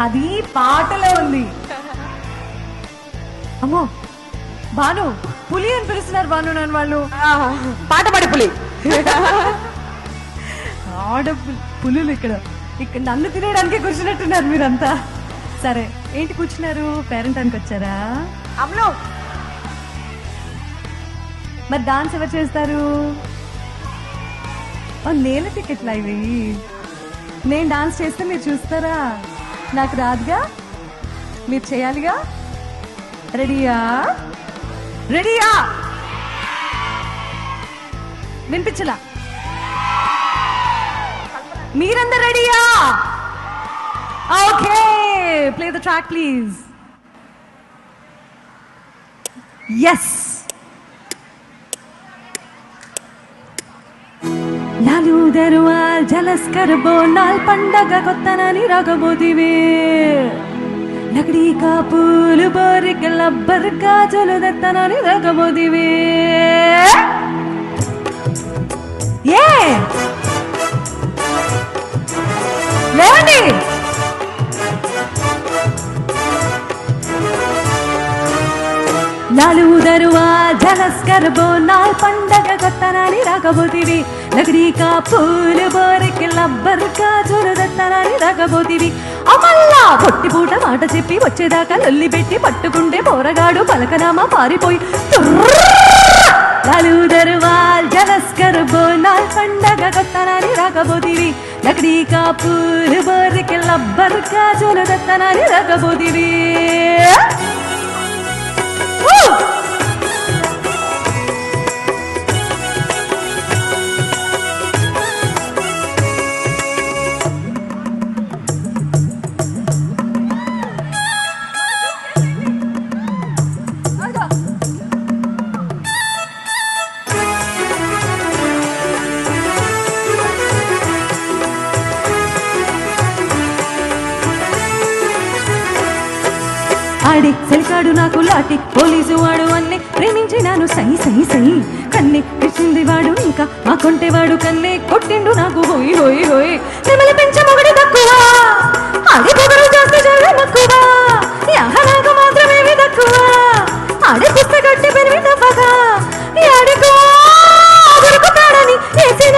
అది పాటలో ఉంది. అమ్మో భాను, పులి అని పిలుస్తున్నారు భాను నన్ను వాళ్ళు. పాట పాడే పులి. ఆడ పులులు ఇక్కడ నన్ను తినేయడానికి కూర్చున్నట్టున్నారు మీరంతా. సరే ఏంటి కూర్చున్నారు? పేరెంటానికి వచ్చారా? అవును. మరి డాన్స్ ఎవరు చేస్తారు? నేల టికెట్లా ఇవి? నేను డాన్స్ చేస్తే మీరు చూస్తారా? నాకు రాదుగా, మీరు చేయాలిగా. రెడీయా? రెడీయా? వినిపించలా? మీరందరు రెడీయా? Okay, play the track please. Yes. లాలు దరువాల్ జలస్కర్ బోనాల్ పండగ కొత్తనని రాగబోదివే. లకడీ కా పూలు బోరిక లబ్బర్ గాజులు దత్తనని రాగబోదివే. ఏ లేవండి. లాలు దరువాల్ జలస్కర్ బోనాల్ పండగ కొత్తనని రాగబోతివి. లకడీ కా పూలు బోరికి లబ్బర్ గాజులు దత్తనని రాగబోతివి. అమల్లా పొట్టి పూట మాట చెప్పి వచ్చేదాకా లొల్లి పెట్టి పట్టుకుంటే పోరగాడు పలకనామా పారిపోయి. లాలు దరువాల్ జలస్కర్ బోనాల్ పండగ కొత్తనని రాగబోతివి. లకడీ కా పూలు బోరికి లబ్బర్ గాజులు దత్తనని రాగబోతివి. ఆడి సరికాడు నాకు లాటి పోలీసు వాడు అన్నే ప్రేమించినాను సై సై సై. కన్నే పిచ్చింది వాడు ఇంకా మా కొంటేవాడు కన్నే కొట్టిండు నాకు హోయి హోయి హోయి. నెమలి పెంచ మొగడి తక్కువ, ఆడి పొగరు చేస్తే చాలా తక్కువ. నాకు మాత్రమేమి తక్కువ, ఆడి పుస్తకట్టి పెరిగి తప్పగా. ఆడికో దొరుకుతాడని వేసిన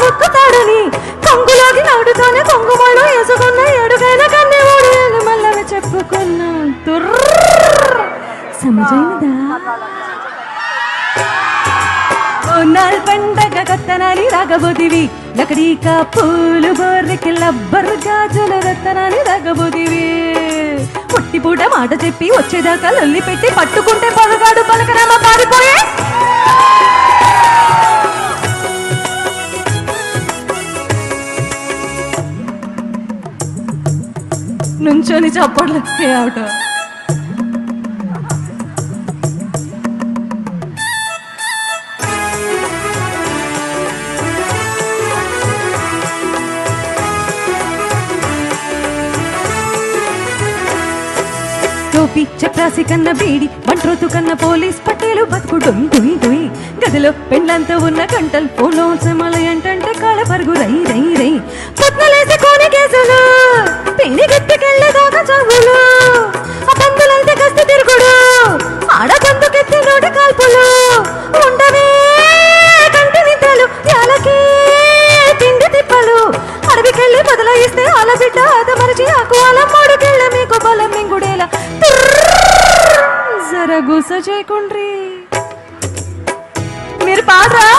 ముక్కుతాడని కొంగులోకి నవ్వుతోనే కొంగుమళ్ళు వేసుకున్న ఎడుగైన కన్నెవాడు మళ్ళీ చెప్పుకున్నా. సమజైనదా? బోనాల్ పండగ కొత్తనని రాగబోతివి. లకడీ కా పూలు బోర్రికి లబ్బర్ గాజులు రత్తనని రాగబోతివి. పొట్టి పూట మాట చెప్పి వచ్చేదాకా లొల్లి పెట్టి పట్టుకుంటే పొరగాడు పలకరామా పారిపోయే. నుంచొని చప్పట్లు అవుట. టోపీ చప్రాసి కన్న బీడి వంట్రోతు కన్న పోలీస్ పట్టేలు బతుకు డొయ్ డొయ్ డొయ్. గదిలో పెండ్లంతా ఉన్న గంటలు ఫోన్లో సమల ఏంటంటే కాళ్ళ పరుగు రై రై రై. పొత్నలేసి కోని కేసులు పెళ్లి గట్టికెళ్ళేదాకా చదువులు. ఆ పందులంతే కస్తి తిరుగుడు ఆడ బందుకెత్తి నోటి కాల్పులు. ఉండవే కంటి నిద్రలు యాలకి తిండి తిప్పలు. అడవికెళ్ళి బదలాయిస్తే ఆల బిడ్డ అదమరిచి ఆకు అల మూడుకెళ్ళ మీకు బలం మింగుడేలా. జర గుస చేయకుండ్రి. మీరు పాడరా?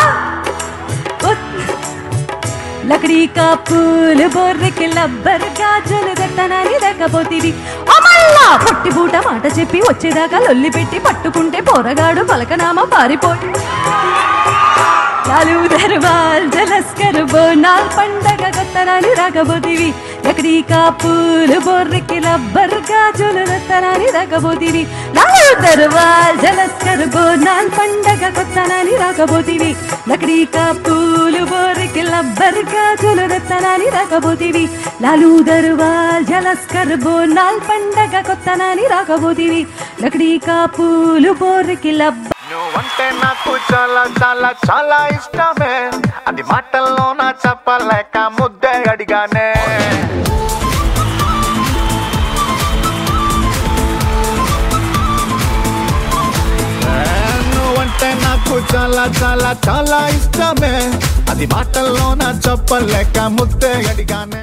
లకడీ కా పూలు బోర్రికి లబ్బర్ గాజులు దత్తనని దక్కబోతివి. అమల్లా పొట్టి బూట మాట చెప్పి వచ్చేదాకా లొల్లి పెట్టి పట్టుకుంటే పోరగాడు పలకనామా పారిపోయి. లాలు దర్వాల్ జలస్కర్ బోనాల్ పండగ కొత్తనని రాగబోతివి. లకడీ కా పూలు బోర్రికి లబ్బర్ గాజులు దత్తనని రాగబోతివి. లాలు దర్వాల్ జలస్కర్ బోనాల్ పండగ కొత్తనని రాగబోతివి. లకడీ కా పూలు బోర్రికి లబ్బర్ గాజులు దత్తనని రాగబోతివి. లాలు దర్వాల్ జలస్కర్ బోనాల్ పండగ కొత్తనని రాగబోతివి. లకడీ కా పూలు బోర్రికి లబ్బర్. నువ్వంటే నాకు చాలా చాలా చాలా ఇష్టమే, అది మాటల్లో నా చెప్పలేక ముద్దే అడిగానే. చాలా చాలా చాలా ఇష్టమే, అది మాటల్లోన చెప్పలేక ముద్దే అడిగానే.